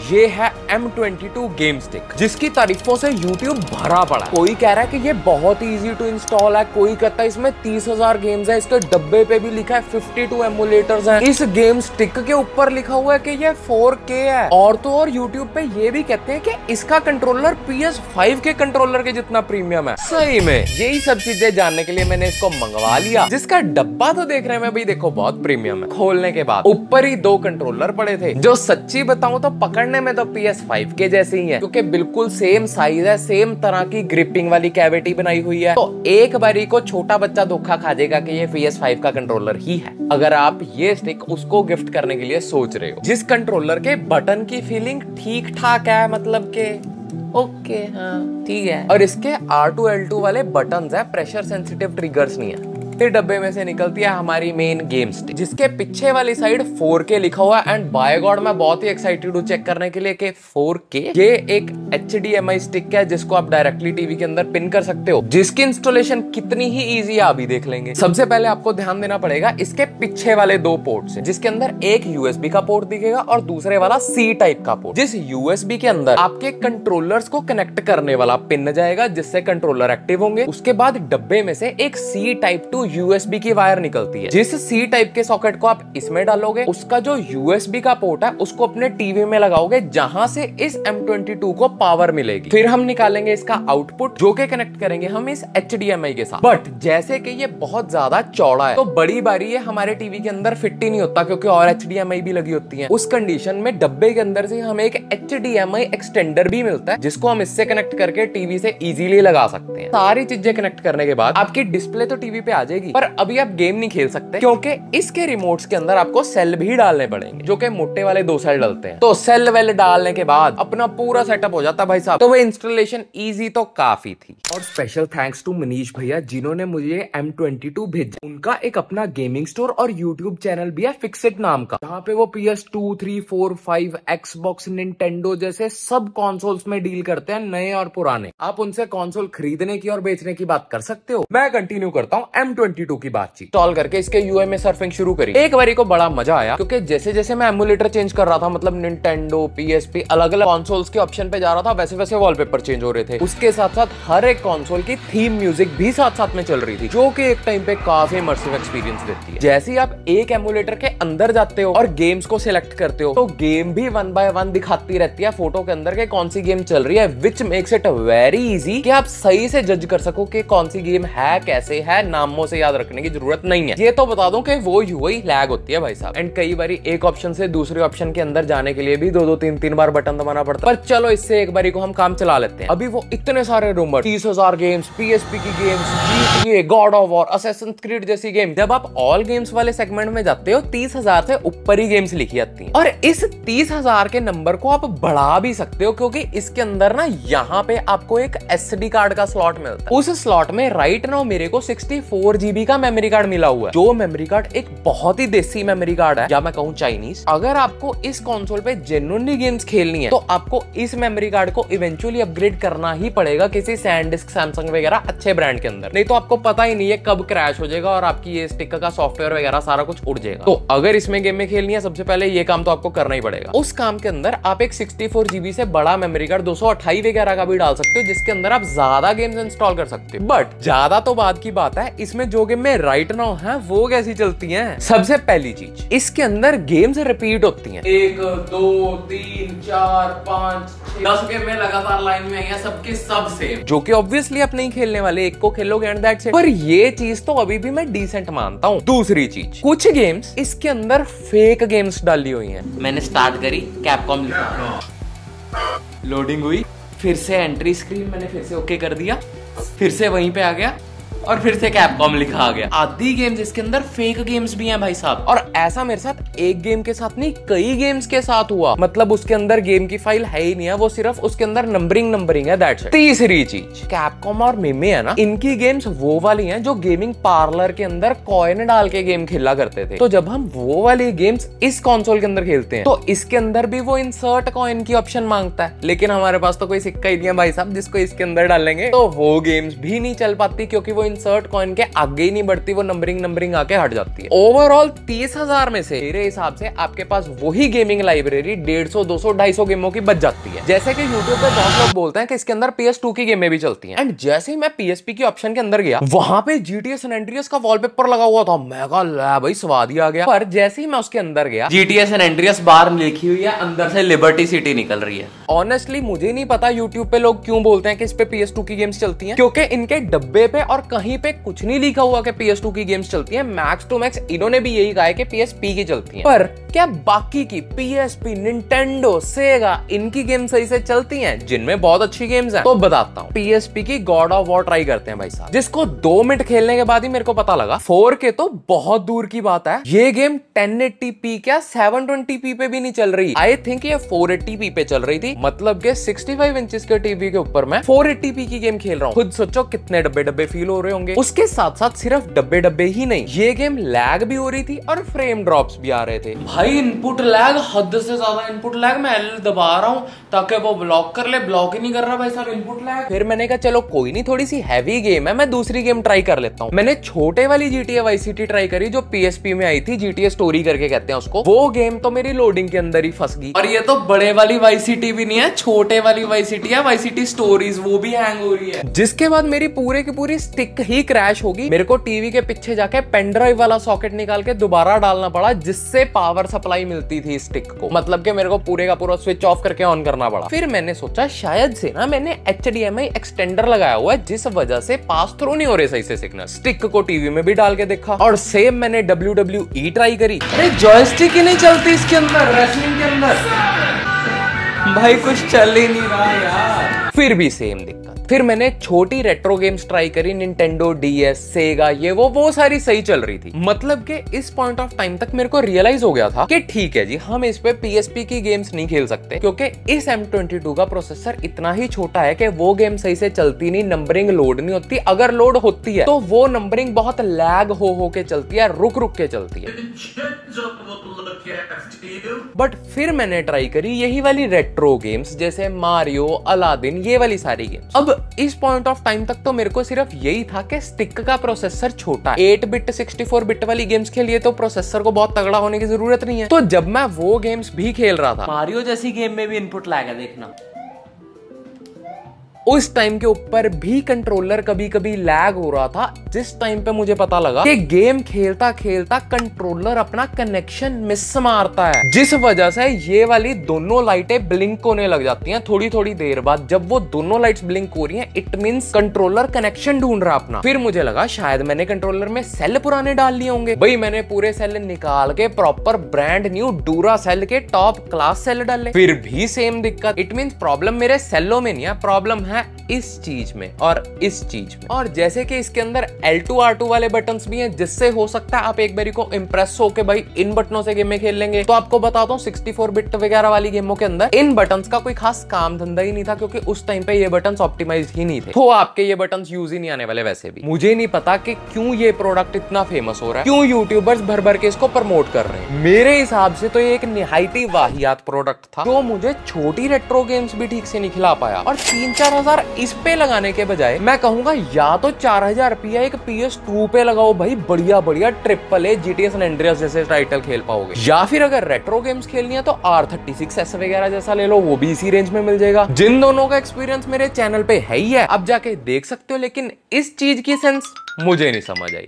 ये है M22 game stick, जिसकी तारीफों से YouTube भरा पड़ा है। कोई कह रहा है कि ये बहुत इजी टू इंस्टॉल है, कोई कहता है इसमें 30,000 गेम्स है, इसके डब्बे पे भी लिखा है 52 एमुलेटर्स हैं। इस गेम स्टिक के ऊपर लिखा हुआ है कि ये 4K है। और तो और YouTube पे ये भी कहते हैं कि इसका कंट्रोलर PS5 के कंट्रोलर के जितना प्रीमियम है। सही में यही सब चीजें जानने के लिए मैंने इसको मंगवा लिया, जिसका डब्बा तो देखने में भाई देखो बहुत प्रीमियम है। खोलने के बाद ऊपर ही 2 कंट्रोलर पड़े थे, जो सच्ची बताऊं तो पकड़ने में तो PS5 के जैसे ही है, क्योंकि बिल्कुल सेम साइज है, सेम तरह की ग्रिपिंग वाली कैविटी बनाई हुई है। तो एक बारी को छोटा बच्चा धोखा खा जाएगा कि ये PS5 का कंट्रोलर ही है, अगर आप ये स्टिक उसको गिफ्ट करने के लिए सोच रहे हो। जिस कंट्रोलर के बटन की फीलिंग ठीक ठाक है, मतलब के ओके हाँ ठीक है, और इसके R2 L2 वाले बटन्स है, प्रेशर सेंसिटिव ट्रिगर्स नहीं है। फिर डब्बे में से निकलती है हमारी मेन गेम स्टिक, जिसके पीछे वाली साइड 4K लिखा हुआ है। एंड बाय गॉड मैं बहुत ही एक्साइटेड हूँ चेक करने के लिए कि 4K। ये एक HDMI स्टिक है जिसको आप डायरेक्टली टीवी के अंदर पिन कर सकते हो, जिसकी इंस्टॉलेशन कितनी ही इजी है अभी देख लेंगे। सबसे पहले आपको ध्यान देना पड़ेगा इसके पीछे वाले 2 पोर्ट से, जिसके अंदर एक USB का पोर्ट दिखेगा और दूसरे वाला C टाइप का पोर्ट। जिस USB के अंदर आपके कंट्रोलर्स को कनेक्ट करने वाला पिन जाएगा, जिससे कंट्रोलर एक्टिव होंगे। उसके बाद डब्बे में से एक C टाइप टू USB की वायर निकलती है। जिस C टाइप के सॉकेट को आप इसमें डालोगे, उसका जो USB का पोर्ट है उसको अपने टीवी में लगाओगे, जहां से इस M22 को पावर मिलेगी। फिर हम निकालेंगे इसका आउटपुट, जो के कनेक्ट करेंगे हम इस HDMI के साथ। बट जैसे कि ये बहुत ज्यादा चौड़ा है, तो बड़ी बारी ये हमारे टीवी के अंदर फिट ही नहीं होता, क्योंकि और HDMI भी लगी होती है। उस कंडीशन में डब्बे के अंदर से हमें एक HDMI एक्सटेंडर भी मिलता है, जिसको हम इससे कनेक्ट करके टीवी से इजीली लगा सकते हैं। सारी चीजें कनेक्ट करने के बाद आपकी डिस्प्ले तो टीवी पे आ जाएगी, पर अभी आप गेम नहीं खेल सकते, क्योंकि इसके रिमोट्स के अंदर आपको सेल भी डालने पड़ेंगे, जो कि मोटे वाले 2 सेल डालते हैं। तो सेल वेल डालने के बाद अपना पूरा सेटअप हो जाता है भाई साहब। तो वो इंस्टॉलेशन इजी तो काफी थी। और स्पेशल थैंक्स टू मनीष भैया, जिन्होंने मुझे M22 भेजा। उनका एक अपना गेमिंग स्टोर और यूट्यूब चैनल भी है फिक्सिट नाम का, जहाँ पे वो PS2, 3, 4, 5, Xbox, Nintendo जैसे सब कंसोल्स में डील करते हैं, नए और पुराने। आप उनसे कंसोल खरीदने की और बेचने की बात कर सकते हो। मैं कंटिन्यू करता हूँ M22 की बातचीत। इंस्टॉल करके इसके UI में सर्फिंग शुरू करी। एक बारी को बड़ा मजा आया, क्योंकि जैसे जैसे मैं एमुलेटर चेंज कर रहा था, मतलब Nintendo, PSP, अलग अलग कंसोल्स के ऑप्शन पे जा रहा था, वैसे वैसे वॉलपेपर चेंज हो रहे थे। उसके साथ साथ हर एक कंसोल की थीम म्यूजिक भी साथ साथ में चल रही थी, जो कि एक टाइम पे काफी इमर्सिव एक्सपीरियंस देती है। जैसे ही आप एक एमुलेटर के अंदर जाते हो और गेम्स को सिलेक्ट करते हो, तो गेम भी 1 by 1 दिखाती रहती है फोटो के अंदर के कौन सी गेम चल रही है, which makes it very easy कि आप सही से जज कर सको कि कौन सी गेम है, कैसे है। नामों से याद रखने की जरूरत नहीं है। ये तो बता दूं कि वो UI लैग होती है भाई साहब। एंड कई बारी एक ऑप्शन से दूसरे ऑप्शन के अंदर जाने के लिए भी 2-2, 3-3 बार बटन दबाना पड़ता है। पर चलो इससे एक बारी को हम काम चला लेते हैं। अभी वो इतने सारे रूमर, 30,000 गेम्स, PSP की games, GTA, God of war, Assassin's creed जैसी गेम, जब आप ऑल गेम्स वाले सेगमेंट में जाते हो 30,000 से ऊपर ही गेम्स लिखी आती हैं। और इस 30,000 के नंबर को आप बढ़ा भी सकते हो, क्योंकि इसके अंदर ना यहाँ पे आपको एक SD कार्ड का स्लॉट मिलता है। उस स्लॉट में राइट नाउ मेरे को 64 GB का मेमोरी कार्ड मिला हुआ है, जो मेमोरी कार्ड एक बहुत ही देसी मेमोरी कार्ड है, या मैं कहूँ चाइनीज। अगर आपको इस कंसोल पे जेन्युइनली गेम्स खेलनी है, तो आपको इस मेमोरी कार्ड को इवेंचुअली अपग्रेड करना ही पड़ेगा किसी सैनडिस्क, सैमसंग वगैरह अच्छे ब्रांड के अंदर। नहीं तो आपको पता ही नहीं है कब क्रैश हो जाएगा और आपकी ये स्टिक का सॉफ्टवेयर वगैरह सारा कुछ उड़ जाएगा। तो अगर इसमें गेम में खेलनी है, सबसे पहले ये काम तो आपको करना ही पड़ेगा। उस काम के अंदर आप एक 64 GB से बड़ा मेमोरी कार्ड 228 वगैरह का भी डाल सकते हो, जिसके अंदर आप ज्यादा गेम्स इंस्टॉल कर सकते हो। बट ज्यादा तो बाद की बात है, इसमें जो गेम में राइट नाउ है वो कैसी चलती हैं। सबसे पहली चीज, इसके अंदर गेम्स रिपीट होती हैं। 1, 2, 3, 4, 5, 6, 10 गेम में लगातार लाइन में है, सबके सब सेम, जो कि ऑब्वियसली आप नहीं खेलने वाले, एक को खेलोगे एंड दैट्स इट। पर ये चीज तो अभी भी मैं डिसेंट मानता हूँ। दूसरी चीज, कुछ गेम्स इसके अंदर फेक गेम्स डाली हुई हैं। मैंने स्टार्ट करी, कैपकॉम लिखा, लोडिंग हुई, फिर से एंट्री स्क्रीन, मैंने फिर से ओके कर दिया, फिर से वहीं पे आ गया, और फिर से कैपकॉम लिखा आ गया। आधी गेम्स इसके अंदर फेक गेम्स भी हैं भाई साहब। और ऐसा मेरे साथ एक गेम के साथ नहीं, कई गेम्स के साथ हुआ। मतलब उसके अंदर गेम की फाइल है ही नहीं है, वो सिर्फ उसके अंदर नंबरिंग है, दैट्स इट। तीसरी चीज, कैपकॉम और मिमी है ना, इनकी गेम्स वो वाली हैं जो गेमिंग पार्लर के अंदर कॉइन डाल के गेम खेला करते थे। तो जब हम वो वाली गेम्स इस कंसोल के अंदर खेलते हैं, तो इसके अंदर भी वो इंसर्ट कॉइन की ऑप्शन मांगता है, लेकिन हमारे पास तो कोई सिक्का ही नहीं है भाई साहब जिसको इसके अंदर डालेंगे। तो वो गेम्स भी नहीं चल पाती, क्योंकि वो इंसर्ट कॉइन के आगे ही नहीं बढ़ती, वो नंबरिंग आके हट जाती है। ओवरऑल 30,000 में से मेरे हिसाब से आपके पास वही गेमिंग लाइब्रेरी 150, 200, 250 गेमों की बच जाती है। जैसे कि यूट्यूब पे बहुत लोग बोलते हैं कि इसके अंदर PS2 की गेमें भी चलती हैं। एंड जैसे ही मैं PSP की ऑप्शन के अंदर गया, वहां पे GTA San Andreas का वॉलपेपर लगा हुआ था। मैं कहा ले भाई स्वाद ही आ गया। पर जैसे ही मैं उसके अंदर गया, GTA San Andreas बाहर लिखी हुई है, अंदर से लिबर्टी सिटी निकल रही है। ऑनेस्टली मुझे नहीं पता यूट्यूब पे लोग क्यों बोलते हैं कि इस पे PS2 की गेम्स चलती हैं, क्योंकि इनके डब्बे पे और कहीं पे कुछ नहीं लिखा हुआ कि PS2 की गेम्स चलती हैं। मैक्स टू मैक्स इन्होंने भी यही कहा है कि PSP की चलती हैं। पर क्या बाकी की PSP, निंटेंडो, सेगा, इनकी गेम सही से चलती हैं, जिनमें बहुत अच्छी गेम्स हैं? तो बताता हूँ। PSP की गॉड ऑफ वॉर ट्राई करते हैं भाई साहब, जिसको 2 मिनट खेलने के बाद ही मेरे को पता लगा 4K तो बहुत दूर की बात है, ये गेम 1080p क्या 720p पे भी नहीं चल रही। आई थिंक ये 480p पे चल रही थी, मतलब के 65 इंचेस के टीवी के ऊपर मैं 480p की गेम खेल रहा हूँ। खुद सोचो कितने डब्बे फील हो रहे होंगे। उसके साथ साथ सिर्फ डब्बे ही नहीं, ये गेम लैग भी हो रही थी और फ्रेम ड्रॉप्स भी आ रहे थे। भाई इनपुट लैग, हद से ज्यादा इनपुट लैग। मैं L दबा रहा हूँ ताकि वो ब्लॉक कर ले, ब्लॉक ही नहीं कर रहा भाई साहब, इनपुट लैग। फिर मैंने कहा चलो कोई नहीं, थोड़ी सी हैवी गेम है, मैं दूसरी गेम ट्राई कर लेता हूँ। मैंने छोटे वाली GTA Vice City ट्राई करी जो PSP में आई थी, GTA स्टोरी करके कहते हैं उसको। वो गेम तो मेरी लोडिंग के अंदर ही फंस गई। और ये तो बड़े वाली Vice City भी नहीं है, छोटे वाली Vice City है, Vice City स्टोरीज, वो भी हैंग हो रही है। जिसके बाद मेरी पूरे की पूरी स्टिक ही क्रैश होगी। मेरे को टीवी के पीछे जाके पेन ड्राइव वाला सॉकेट निकाल के दोबारा डालना पड़ा, जिससे पावर सप्लाई मिलती थी स्टिक को। मतलब कि मेरे को पूरे का पूरा स्विच ऑफ करके ऑन करना पड़ा। फिर मैंने सोचा शायद से ना मैंने HDMI एक्सटेंडर लगाया हुआ है, जिस वजह से पास थ्रू नहीं हो रहे सही से सिग्नल। स्टिक को टीवी में भी डाल के देखा और सेम मैंने WWE ट्राई करी। अरे जॉयस्टिक ही नहीं चलती इसके अंदर, रेसलिंग के अंदर भाई कुछ चल ही नहीं रहा यार। फिर भी सेम दिक्कत। फिर मैंने छोटी रेट्रो गेम्स ट्राई करी, निंटेंडो DS, सेगा, ये वो सारी सही चल रही थी। मतलब कि इस पॉइंट ऑफ टाइम तक मेरे को रियलाइज हो गया था कि ठीक है जी, हम इस पे PSP की गेम्स नहीं खेल सकते, क्योंकि इस M22 का प्रोसेसर इतना ही छोटा है कि वो गेम सही से चलती नहीं, नंबरिंग लोड नहीं होती। अगर लोड होती है तो वो नंबरिंग बहुत लैग हो के चलती है, रुक के चलती है। बट फिर मैंने ट्राई करी यही वाली रेट्रो गेम्स, जैसे मारियो, अलादीन, ये वाली सारी गेम्स। अब इस पॉइंट ऑफ टाइम तक तो मेरे को सिर्फ यही था कि स्टिक का प्रोसेसर छोटा है। 8 बिट 64 बिट वाली गेम्स के लिए तो प्रोसेसर को बहुत तगड़ा होने की जरूरत नहीं है। तो जब मैं वो गेम्स भी खेल रहा था, मारियो जैसी गेम में भी इनपुट लैग है, देखना उस टाइम के ऊपर भी कंट्रोलर कभी कभी लैग हो रहा था, जिस टाइम पे मुझे पता लगा कि गेम खेलता खेलता कंट्रोलर अपना कनेक्शन मिस मारता है, जिस वजह से ये वाली दोनों लाइटें ब्लिंक होने लग जाती हैं थोड़ी देर बाद। जब वो दोनों लाइट्स ब्लिंक हो रही हैं, इट मींस कंट्रोलर कनेक्शन ढूंढ रहा अपना। फिर मुझे लगा शायद मैंने कंट्रोलर में सेल पुराने डाल लिए होंगे। भाई मैंने पूरे सेल निकाल के प्रॉपर ब्रांड न्यू डूरा सेल के टॉप क्लास सेल डाले, फिर भी सेम दिक्कत। इट मींस प्रॉब्लम मेरे सेलों में नहीं है, प्रॉब्लम है इस चीज में और इस चीज में। और जैसे कि इसके अंदर L2 R2 वाले बटन्स भी हैं, जिससे हो सकता है आप एक बारी को इंप्रेस हो के भाई इन बटनों से गेमें खेल लेंगे। तो आपको बताता हूँ 64 बिट वगैरह वाली गेमों के अंदर इन बटन्स का कोई खास काम धंधा ही नहीं था, क्योंकि उस टाइम पे ये बटन्स ऑप्टिमाइज ही नहीं थे। तो आपके ये बटन्स यूज ही नहीं आने वाले। वैसे भी मुझे नहीं पता कि क्यों ये प्रोडक्ट इतना फेमस हो रहा है, क्यों यूट्यूबर्स भर के इसको प्रमोट कर रहे हैं। मेरे हिसाब से तो ये एक निहायती वाहियात प्रोडक्ट था, जो मुझे छोटी रेट्रो गेम्स भी ठीक से नहीं खिला पाया। और 3-4 हजार इस पे लगाने के बजाय मैं कहूंगा या तो 4000 रुपया एक PS2 पे लगाओ भाई, बढ़िया AAA GTA San Andreas जैसे टाइटल खेल पाओगे। या फिर अगर रेट्रो गेम्स खेलनी है तो R36S वगैरह जैसा ले लो, वो भी इसी रेंज में मिल जाएगा। जिन दोनों का एक्सपीरियंस मेरे चैनल पे है ही है, अब जाके देख सकते हो। लेकिन इस चीज की सेंस मुझे नहीं समझ आई।